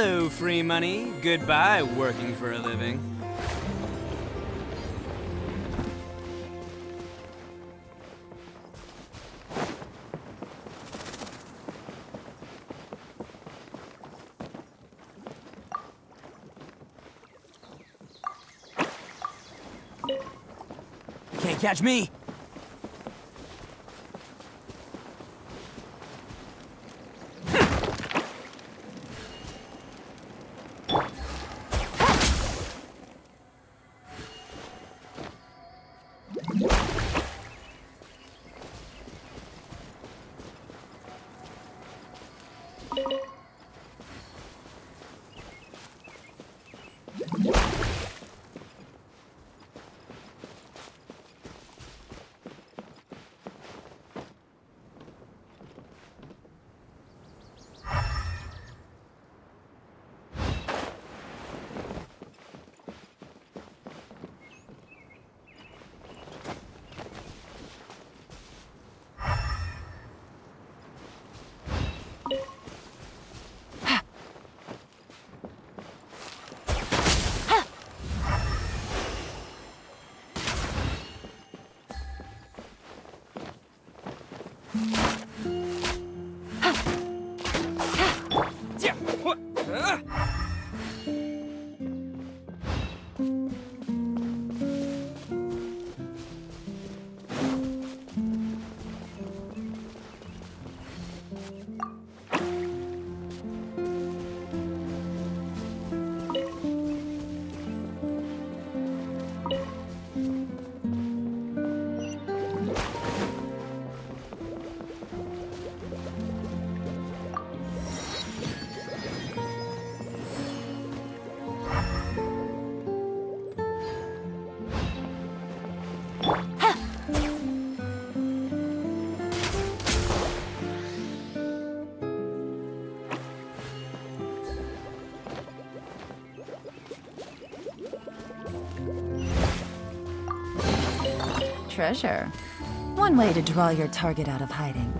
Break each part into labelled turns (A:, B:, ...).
A: Hello, free money. Goodbye, working for a living. Can't catch me!
B: Treasure. One way to draw your target out of hiding.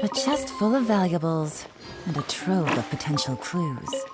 B: A chest full of valuables. And a trove of potential clues.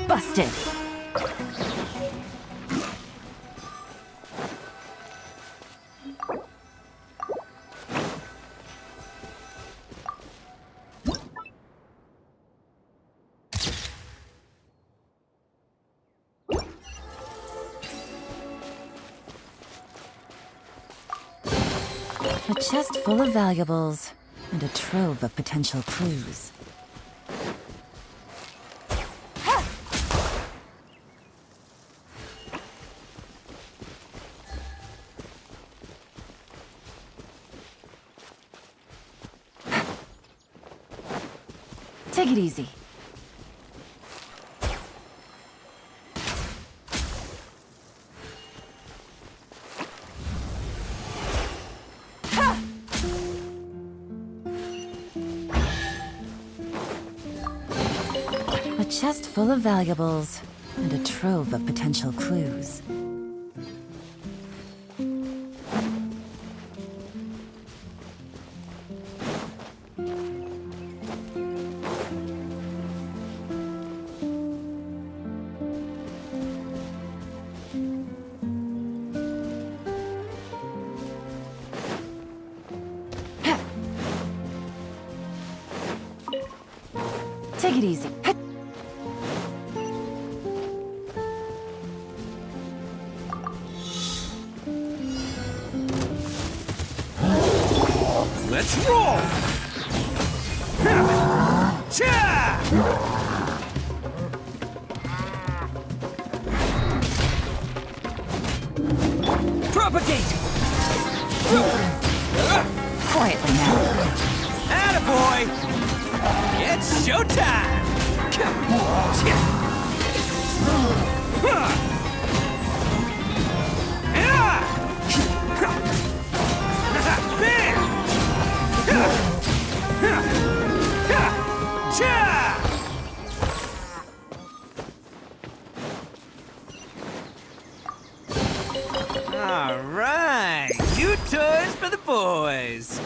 B: Busted! A chest full of valuables and a trove of potential clues. Take it easy. chest full of valuables and a trove of potential clues. Take it easy.
A: Let's roll! Cha! Propagate!
B: Quietly now.
A: Attaboy! It's showtime! All right, new toys for the boys.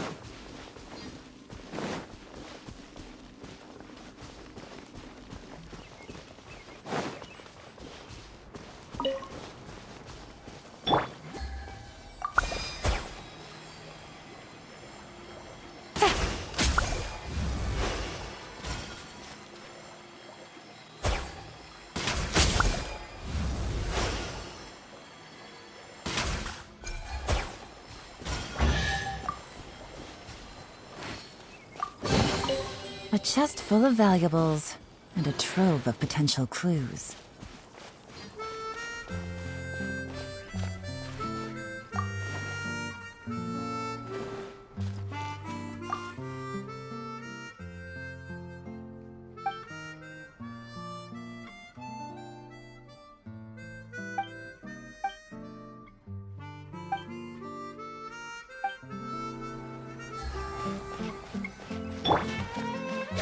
B: A chest full of valuables and a trove of potential clues.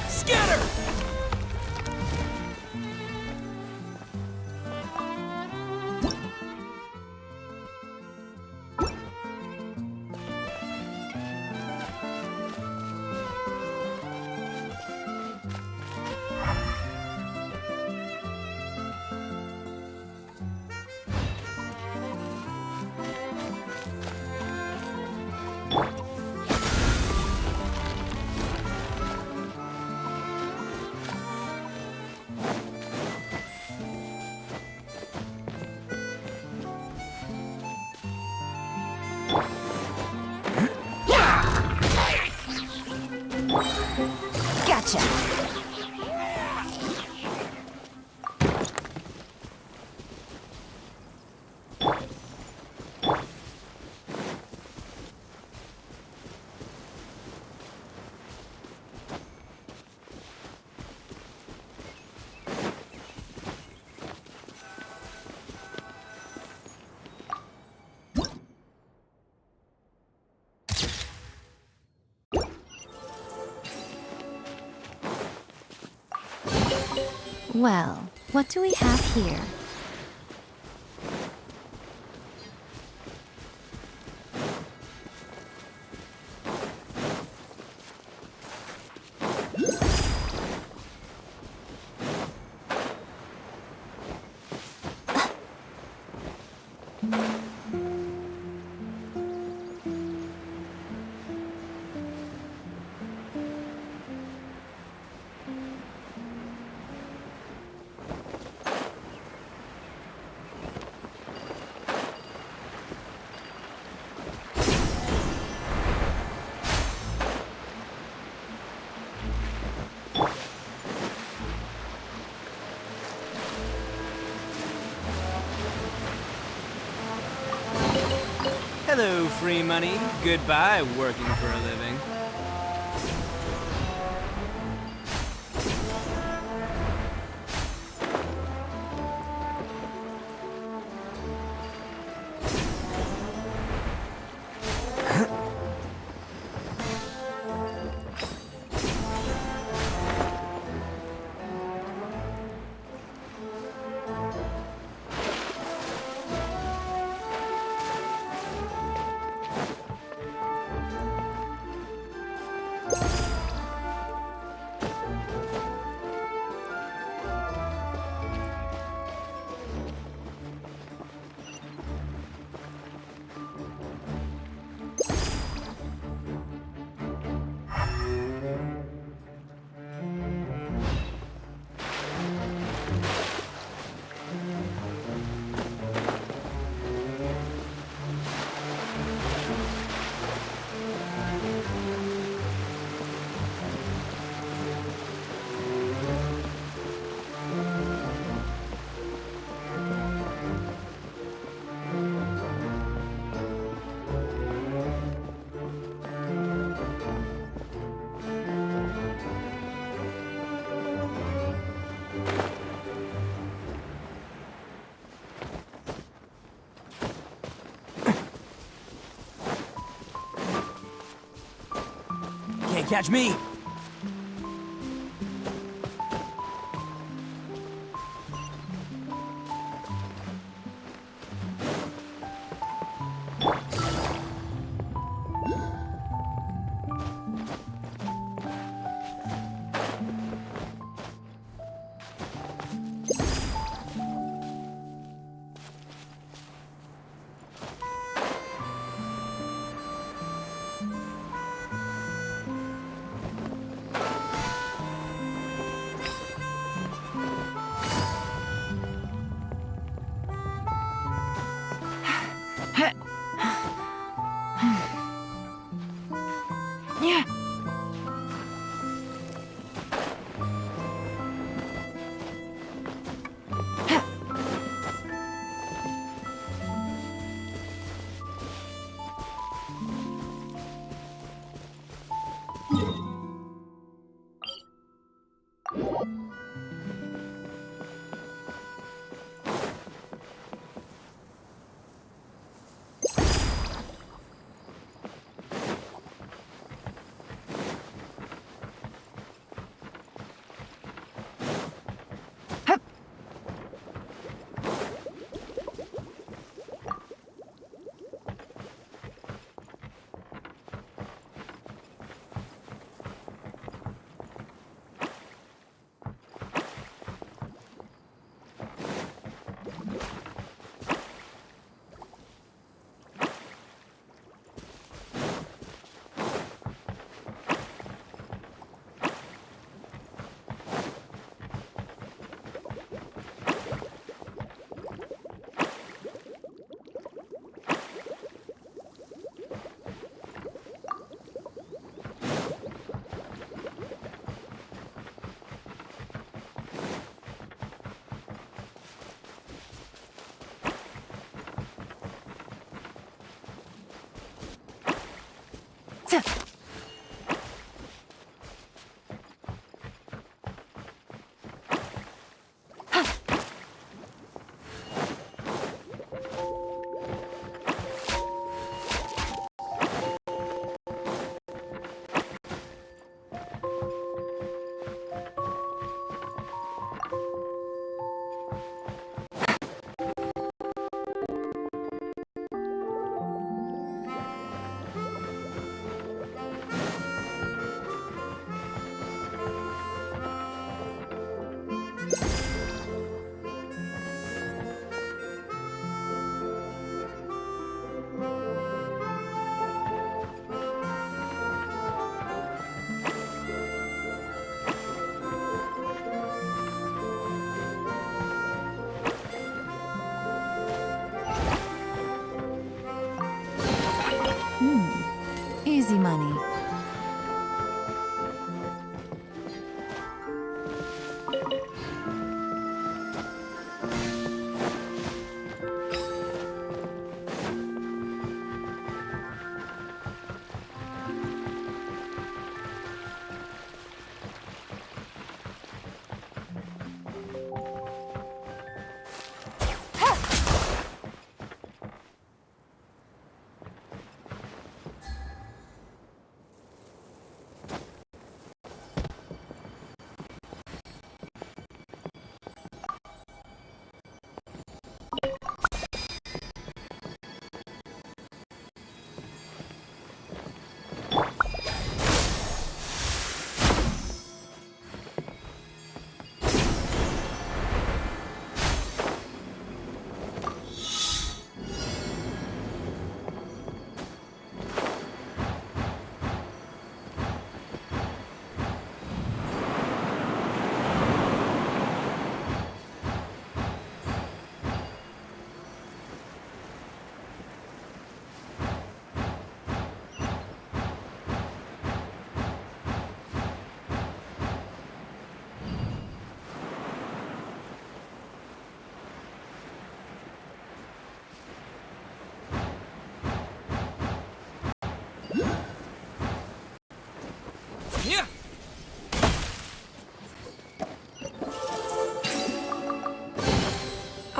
A: Scatter!
B: Gotcha!
C: Well, what do we have here?
A: Hello, free money. Goodbye, working for a living. Can't catch me!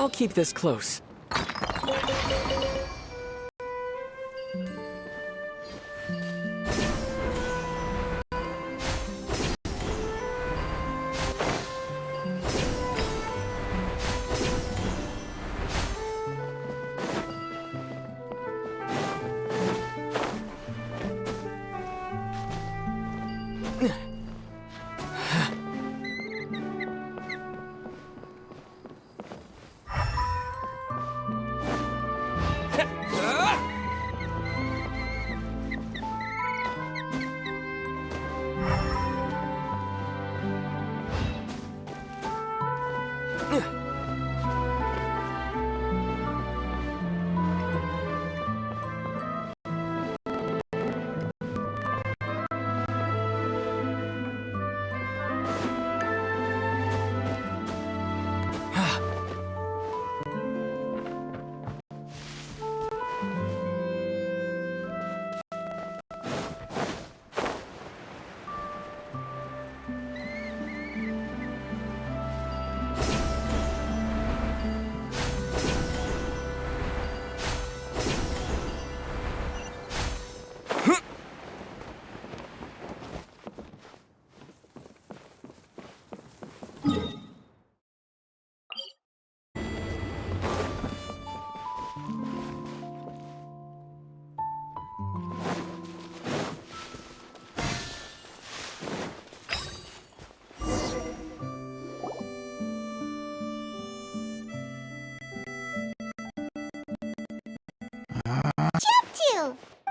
D: I'll keep this close.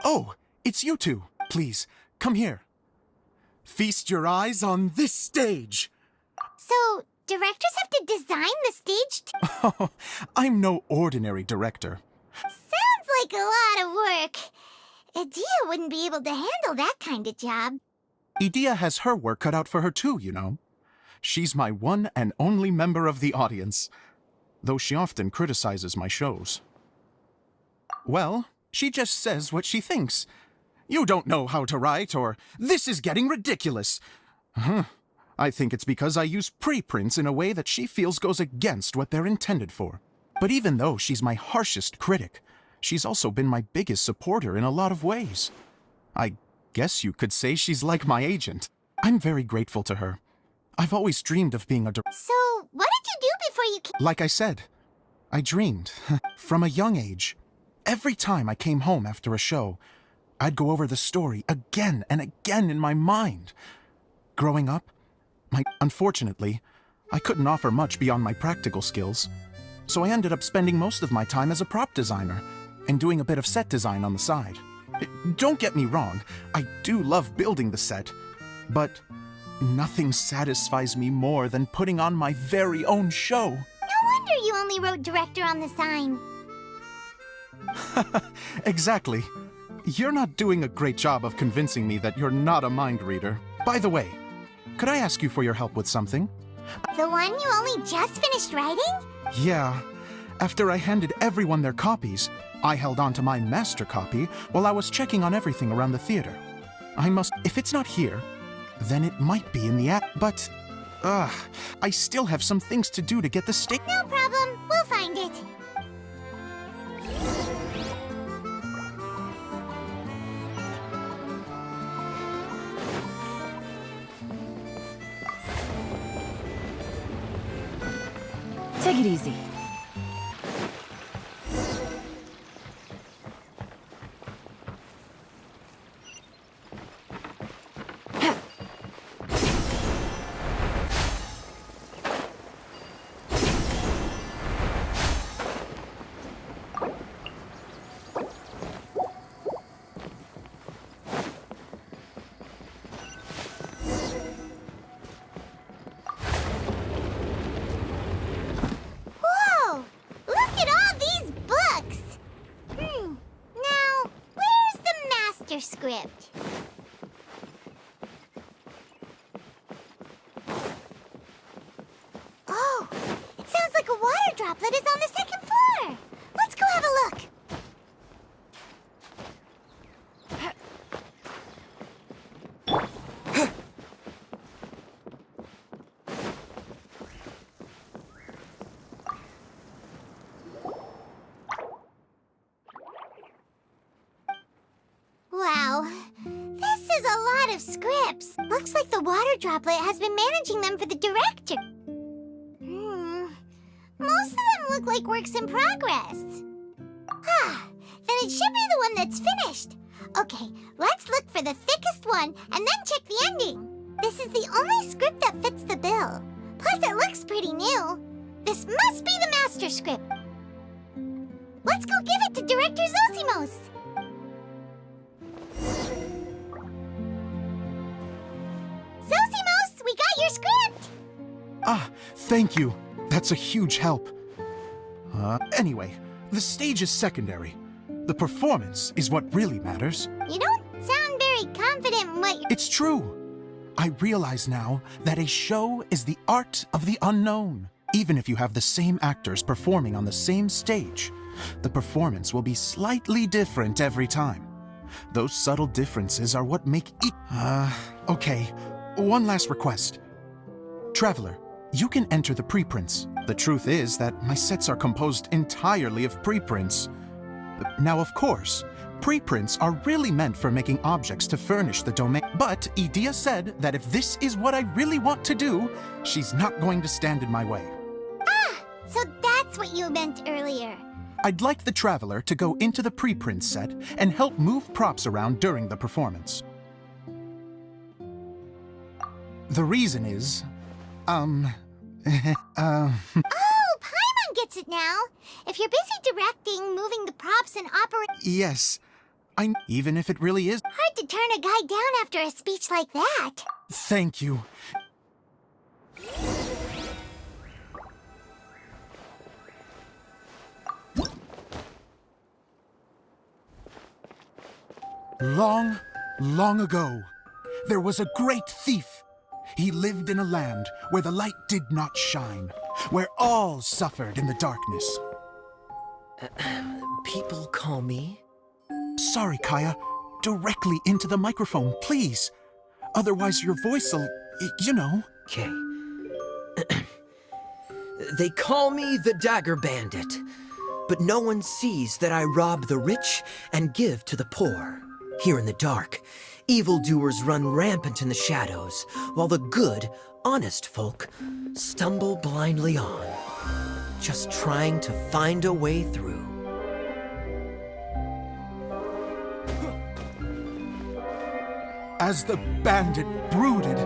E: Oh, it's you two. Please, come here. Feast your eyes on this stage.
F: So, directors have to design the stage
E: Oh, I'm no ordinary director.
F: Sounds like a lot of work. Adia wouldn't be able to handle that kind of job.
E: Idia has her work cut out for her too, you know. She's my one and only member of the audience, though she often criticizes my shows. Well, she just says what she thinks. You don't know how to write, or this is getting ridiculous. I think it's because I use preprints in a way that she feels goes against what they're intended for. But even though she's my harshest critic, she's also been my biggest supporter in a lot of ways. I guess you could say she's like my agent. I'm very grateful to her. I've always dreamed of being a
F: So, what did you do before you came?
E: Like I said, I dreamed from a young age. Every time I came home after a show, I'd go over the story again and again in my mind. Growing up, unfortunately, I couldn't offer much beyond my practical skills. So I ended up spending most of my time as a prop designer and doing a bit of set design on the side. Don't get me wrong, I do love building the set, but nothing satisfies me more than putting on my very own show.
F: No wonder you only wrote director on the sign.
E: Exactly. You're not doing a great job of convincing me that you're not a mind reader. By the way, could I ask you for your help with something?
F: The one you only just finished writing?
E: Yeah. After I handed everyone their copies, I held on to my master copy while I was checking on everything around the theater. If it's not here, then it might be in the app, but... I still have some things to do to get the state.
F: No problem, we'll find it.
B: Take it easy.
F: lot of scripts. Looks like the water droplet has been managing them for the director. Most of them look like works in progress. Then it should be the one that's finished. Okay, let's look for the thickest one and then check the ending. This is the only script that fits the bill. Plus, it looks pretty new. This must be the master script. Let's go give it to Director Zosimos. Zosimos, we got your script!
E: Thank you. That's a huge help. Anyway, the stage is secondary. The performance is what really matters.
F: You don't sound very confident in what you're...
E: It's true. I realize now that a show is the art of the unknown. Even if you have the same actors performing on the same stage, the performance will be slightly different every time. Those subtle differences are what make it... Okay. One last request. Traveler, you can enter the preprints. The truth is that my sets are composed entirely of preprints. Now, of course, preprints are really meant for making objects to furnish the domain. But Edea said that if this is what I really want to do, she's not going to stand in my way.
F: So that's what you meant earlier.
E: I'd like the Traveler to go into the preprint set and help move props around during the performance. The reason is,
F: Oh, Paimon gets it now. If you're busy directing, moving the props, and operating...
E: yes, even if it really is...
F: Hard to turn a guy down after a speech like that.
E: Thank you. Long, long ago, there was a great thief. He lived in a land where the light did not shine, where all suffered in the darkness.
D: People call me?
E: Sorry, Kaeya. Directly into the microphone, please. Otherwise your voice'll, you know.
D: Okay. They call me the Dagger Bandit, but no one sees that I rob the rich and give to the poor. Here in the dark, evildoers run rampant in the shadows, while the good, honest folk stumble blindly on, just trying to find a way through.
E: As the bandit brooded,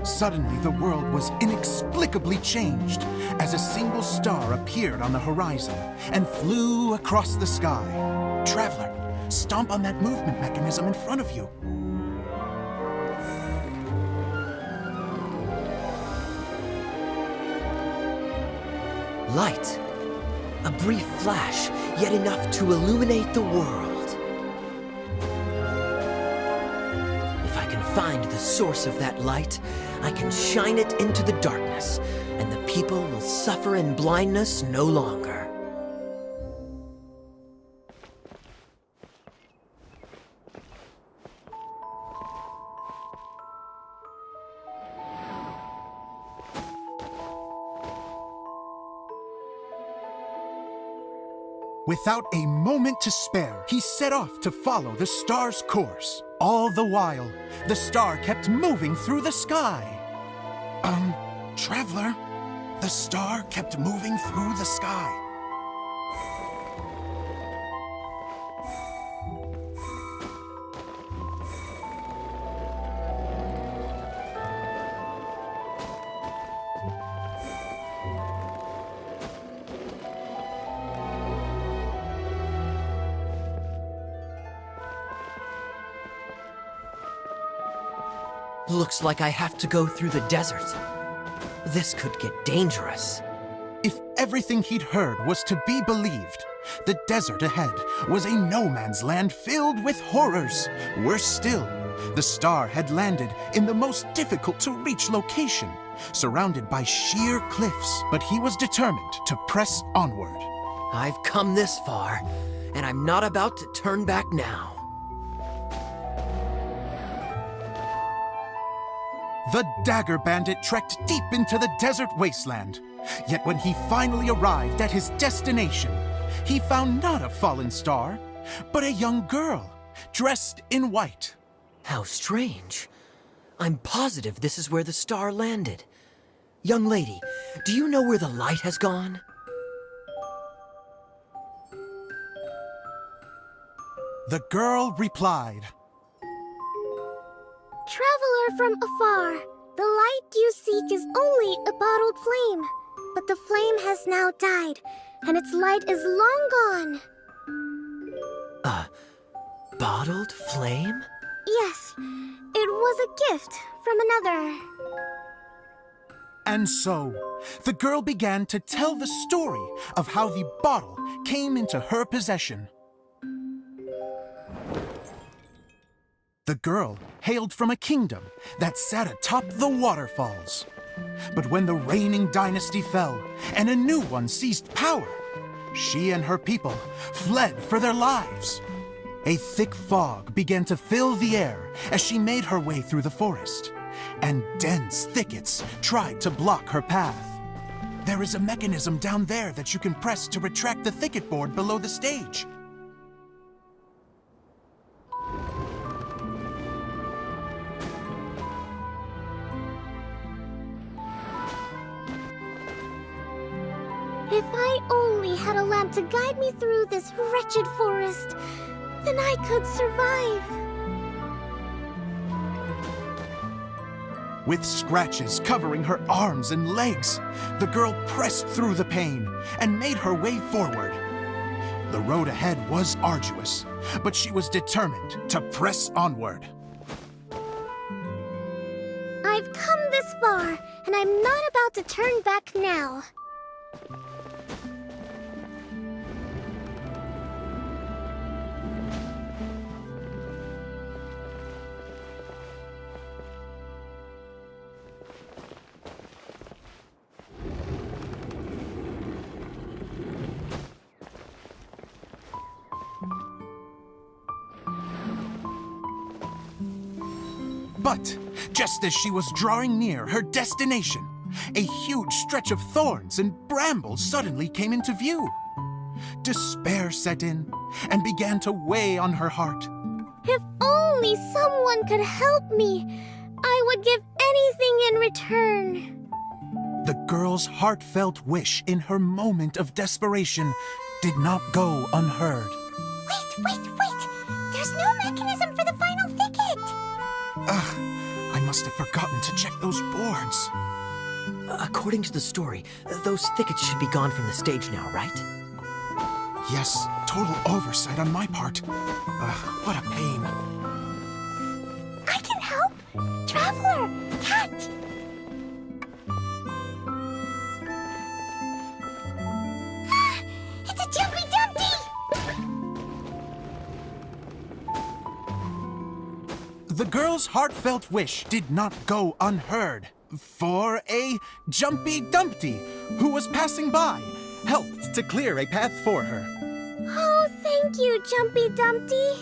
E: suddenly the world was inexplicably changed as a single star appeared on the horizon and flew across the sky. Traveler, stomp on that movement mechanism in front of you.
D: Light. A brief flash, yet enough to illuminate the world. If I can find the source of that light, I can shine it into the darkness, and the people will suffer in blindness no longer.
E: Without a moment to spare, he set off to follow the star's course. All the while, the star kept moving through the sky. Traveler, the star kept moving through the sky.
D: Looks like I have to go through the desert. This could get dangerous.
E: If everything he'd heard was to be believed, the desert ahead was a no-man's land filled with horrors. Worse still, the star had landed in the most difficult-to-reach location, surrounded by sheer cliffs. But he was determined to press onward.
D: I've come this far, and I'm not about to turn back now.
E: The Dagger Bandit trekked deep into the desert wasteland. Yet when he finally arrived at his destination, he found not a fallen star, but a young girl, dressed in white.
D: How strange. I'm positive this is where the star landed. Young lady, do you know where the light has gone?
E: The girl replied,
G: Traveler from afar, the light you seek is only a bottled flame. But the flame has now died, and its light is long gone.
D: Bottled flame?
G: Yes, it was a gift from another.
E: And so, the girl began to tell the story of how the bottle came into her possession. The girl hailed from a kingdom that sat atop the waterfalls. But when the reigning dynasty fell and a new one seized power, she and her people fled for their lives. A thick fog began to fill the air as she made her way through the forest, and dense thickets tried to block her path. There is a mechanism down there that you can press to retract the thicket board below the stage.
G: If I only had a lamp to guide me through this wretched forest, then I could survive.
E: With scratches covering her arms and legs, the girl pressed through the pain and made her way forward. The road ahead was arduous, but she was determined to press onward.
G: I've come this far, and I'm not about to turn back now.
E: But just as she was drawing near her destination, a huge stretch of thorns and brambles suddenly came into view. Despair set in and began to weigh on her heart.
G: If only someone could help me, I would give anything in return.
E: The girl's heartfelt wish in her moment of desperation did not go unheard.
F: Wait! There's no mechanism for the final thicket!
E: Ugh, I must have forgotten to check those boards.
D: According to the story, those thickets should be gone from the stage now, right?
E: Yes, total oversight on my part. What a pain.
F: I can help! Traveler, catch! Ah, it's a Jumpy Dumpty!
E: The girl's heartfelt wish did not go unheard, for a Jumpy Dumpty who was passing by helped to clear a path for her.
G: Oh, thank you, Jumpy Dumpty.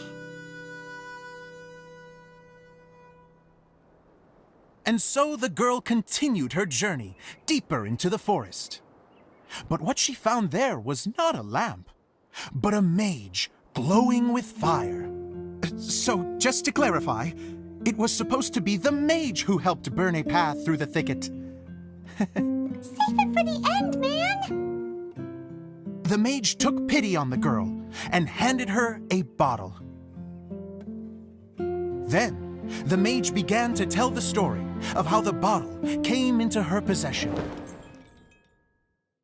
E: And so the girl continued her journey deeper into the forest. But what she found there was not a lamp, but a mage glowing with fire. So, just to clarify, it was supposed to be the mage who helped burn a path through the thicket.
F: Save it for the end, man!
E: The mage took pity on the girl and handed her a bottle. Then, the mage began to tell the story of how the bottle came into her possession.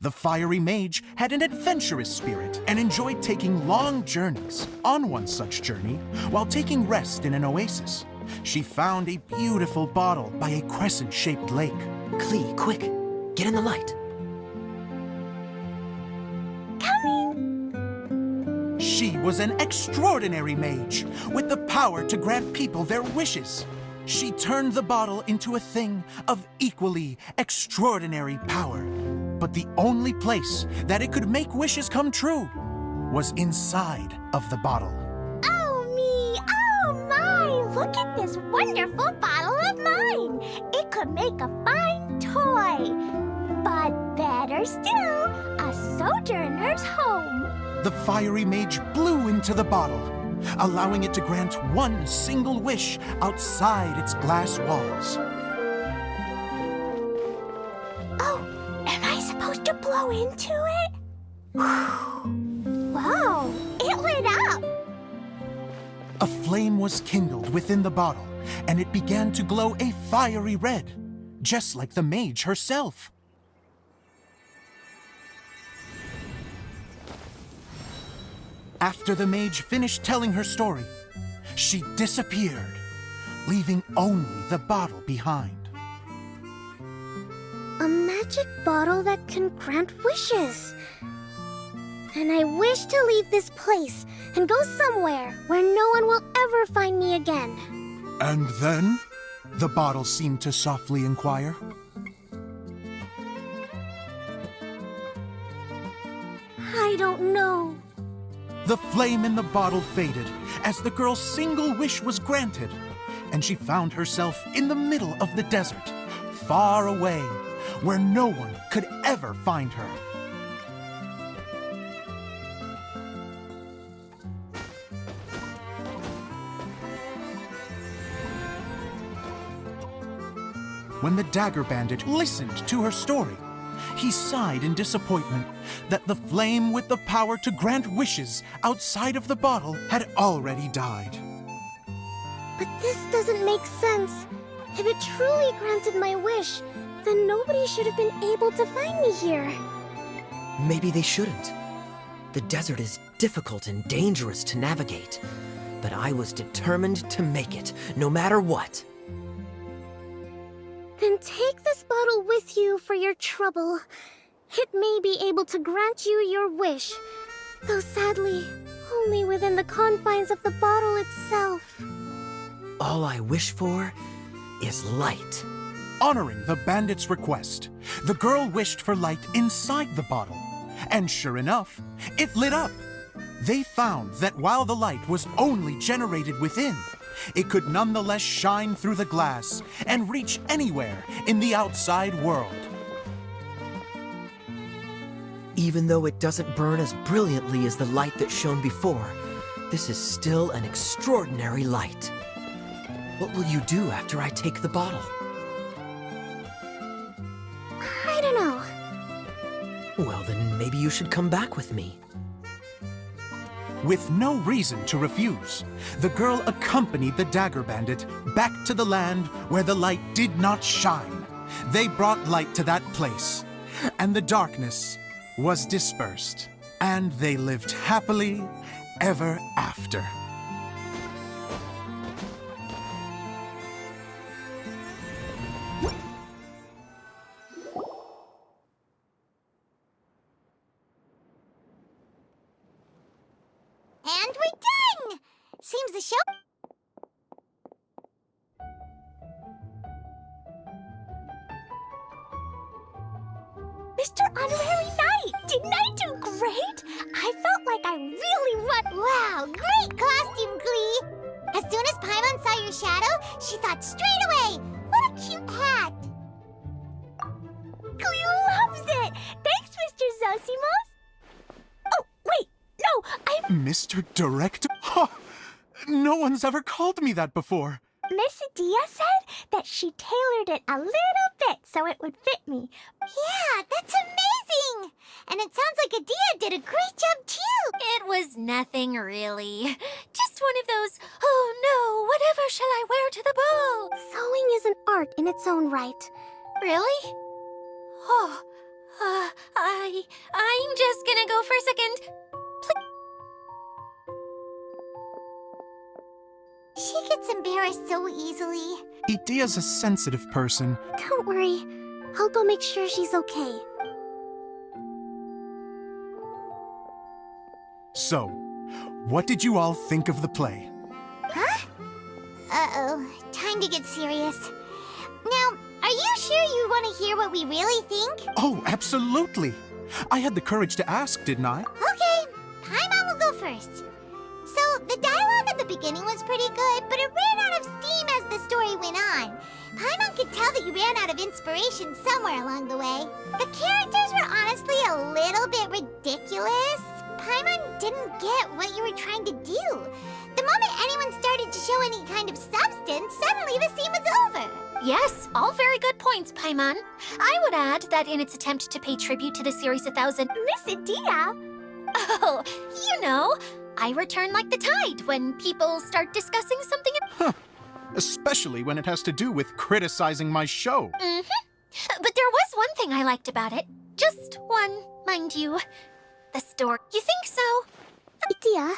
E: The fiery mage had an adventurous spirit and enjoyed taking long journeys. On one such journey, while taking rest in an oasis, she found a beautiful bottle by a crescent-shaped lake.
D: Klee, quick! Get in the light!
E: She was an extraordinary mage, with the power to grant people their wishes. She turned the bottle into a thing of equally extraordinary power. But the only place that it could make wishes come true was inside of the bottle.
F: Oh me! Oh my! Look at this wonderful bottle of mine! It could make a fine toy! But better still, a sojourner's home!
E: The fiery mage blew into the bottle, allowing it to grant one single wish outside its glass walls.
G: Oh, am I supposed to blow into it? Wow, it lit up!
E: A flame was kindled within the bottle, and it began to glow a fiery red, just like the mage herself. After the mage finished telling her story, she disappeared, leaving only the bottle behind.
G: A magic bottle that can grant wishes. And I wish to leave this place and go somewhere where no one will ever find me again.
E: And then, the bottle seemed to softly inquire.
G: I don't know.
E: The flame in the bottle faded as the girl's single wish was granted, and she found herself in the middle of the desert, far away, where no one could ever find her. When the dagger bandit listened to her story, he sighed in disappointment that the flame with the power to grant wishes outside of the bottle had already died.
G: But this doesn't make sense. If it truly granted my wish, then nobody should have been able to find me here.
D: Maybe they shouldn't. The desert is difficult and dangerous to navigate, but I was determined to make it, no matter what.
G: Then take this bottle with you for your trouble. It may be able to grant you your wish, though sadly, only within the confines of the bottle itself.
D: All I wish for is light.
E: Honoring the bandit's request, the girl wished for light inside the bottle, and sure enough, it lit up. They found that while the light was only generated within, it could nonetheless shine through the glass and reach anywhere in the outside world.
D: Even though it doesn't burn as brilliantly as the light that shone before, this is still an extraordinary light. What will you do after I take the bottle?
G: I don't know.
D: Well, then maybe you should come back with me.
E: With no reason to refuse, the girl accompanied the dagger bandit back to the land where the light did not shine. They brought light to that place, and the darkness was dispersed, and they lived happily ever after.
F: And we're done! Seems the show...
G: Mr. Honorary Knight, didn't I do great? I felt like I really won.
F: Wow, great costume, Klee! As soon as Paimon saw your shadow, she thought straight away, what a cute hat!
G: Klee loves it! Thanks, Mr. Zosimos! Oh, wait, no, I'm...
E: Mr. Director? Huh. No one's ever called me that before.
G: Miss Adia said that she tailored it a little bit so it would fit me.
F: Yeah, that's amazing! And it sounds like Adia did a great job, too!
C: It was nothing really. Just one of those, oh no, whatever shall I wear to the ball?
G: Sewing is an art in its own right.
C: Really? Oh, I'm just gonna go for a second.
F: She gets embarrassed so easily.
E: Idia's a sensitive person.
G: Don't worry. I'll go make sure she's okay.
E: So, what did you all think of the play?
F: Huh? Uh-oh. Time to get serious. Now, are you sure you want to hear what we really think?
E: Oh, absolutely. I had the courage to ask, didn't I?
F: Okay, Paimon will go first. So, the dialogue at the beginning was pretty good, but it ran out of steam as the story went on. Paimon could tell that you ran out of inspiration somewhere along the way. The characters were honestly a little bit ridiculous. Paimon didn't get what you were trying to do. The moment anyone started to show any kind of substance, suddenly the scene was over.
C: Yes, all very good points, Paimon. I would add that in its attempt to pay tribute to the Series 1000,
F: Miss Adia?
C: oh, you know, I return like the tide when people start discussing something.
E: Especially when it has to do with criticizing my show.
C: But there was one thing I liked about it. Just one, mind you. The story. You think so?
G: Adia,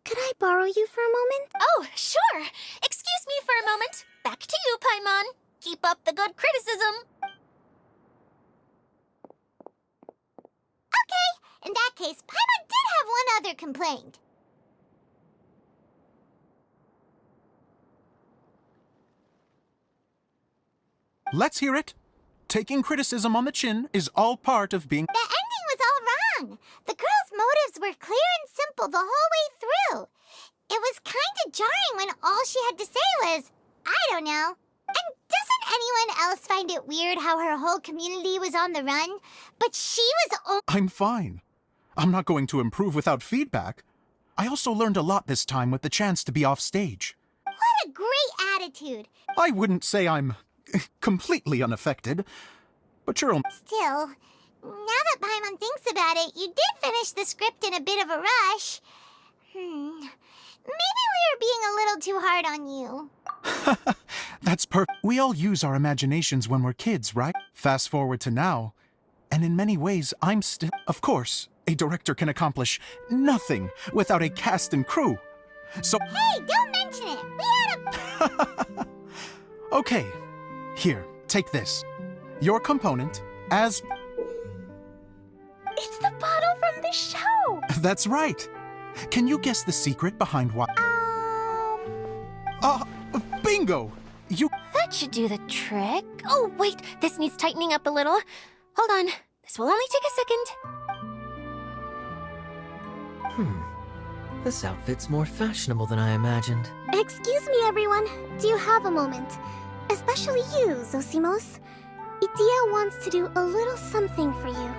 G: could I borrow you for a moment?
C: Oh, sure. Excuse me for a moment. Back to you, Paimon. Keep up the good criticism.
F: Okay, in that case, Paimon did have one other complaint.
E: Let's hear it. Taking criticism on the chin is all part of being...
F: The ending was all wrong. The girl's motives were clear and simple the whole way through. It was kind of jarring when all she had to say was, I don't know. And doesn't anyone else find it weird how her whole community was on the run, but she was
E: I'm fine. I'm not going to improve without feedback. I also learned a lot this time with the chance to be off stage.
F: What a great attitude.
E: I wouldn't say I'm completely unaffected, but you're only...
F: Still, now that Paimon thinks about it, you did finish the script in a bit of a rush. Maybe we were being a little too hard on you.
E: That's We all use our imaginations when we're kids, right? Fast forward to now, and in many ways, I'm still... Of course, a director can accomplish nothing without a cast and crew. So...
F: Hey, don't mention it. We had a...
E: Okay, here, take this. Your component, as...
G: It's the bottle from the show!
E: That's right. Can you guess the secret behind why... Bingo! You...
C: That should do the trick. Oh, wait, this needs tightening up a little. Hold on, this will only take a second.
D: This outfit's more fashionable than I imagined.
G: Excuse me, everyone. Do you have a moment? Especially you, Zosimos. Idia wants to do a little something for you.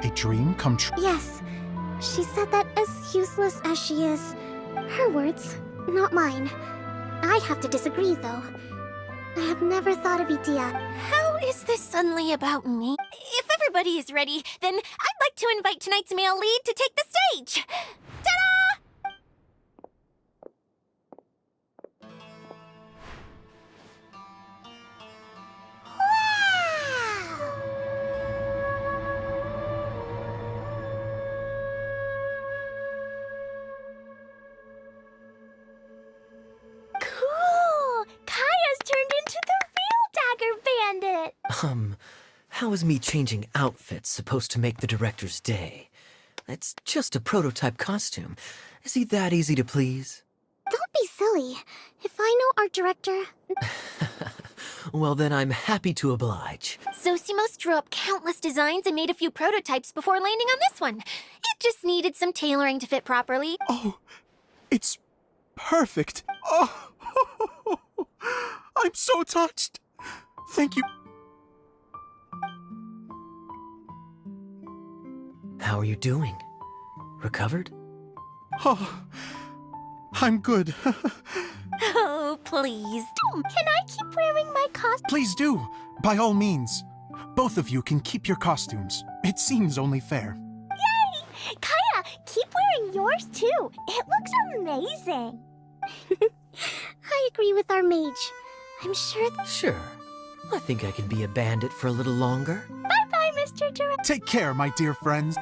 E: A dream come true.
G: Yes. She said that as useless as she is. Her words, not mine. I have to disagree, though. I have never thought of Idia.
C: How is this suddenly about me? If everybody is ready, then I'd like to invite tonight's male lead to take the stage. Ta-da!
G: Cool! Kaeya's turned into the real Dagger Bandit!
D: How is me changing outfits supposed to make the director's day? It's just a prototype costume. Is he that easy to please?
G: Don't be silly. If I know our director...
D: Well, then I'm happy to oblige.
C: Zosimos drew up countless designs and made a few prototypes before landing on this one. It just needed some tailoring to fit properly.
E: Oh, it's perfect. Oh, I'm so touched. Thank you.
D: How are you doing? Recovered?
E: Oh, I'm good.
C: Oh, please, don't.
G: Can I keep wearing my costume?
E: Please do, by all means. Both of you can keep your costumes. It seems only fair.
G: Yay! Kaeya, keep wearing yours too. It looks amazing. I agree with our mage. I'm sure...
D: Sure. I think I can be a bandit for a little longer.
G: Bye-bye, Mr. Director.
E: Take care, my dear friends.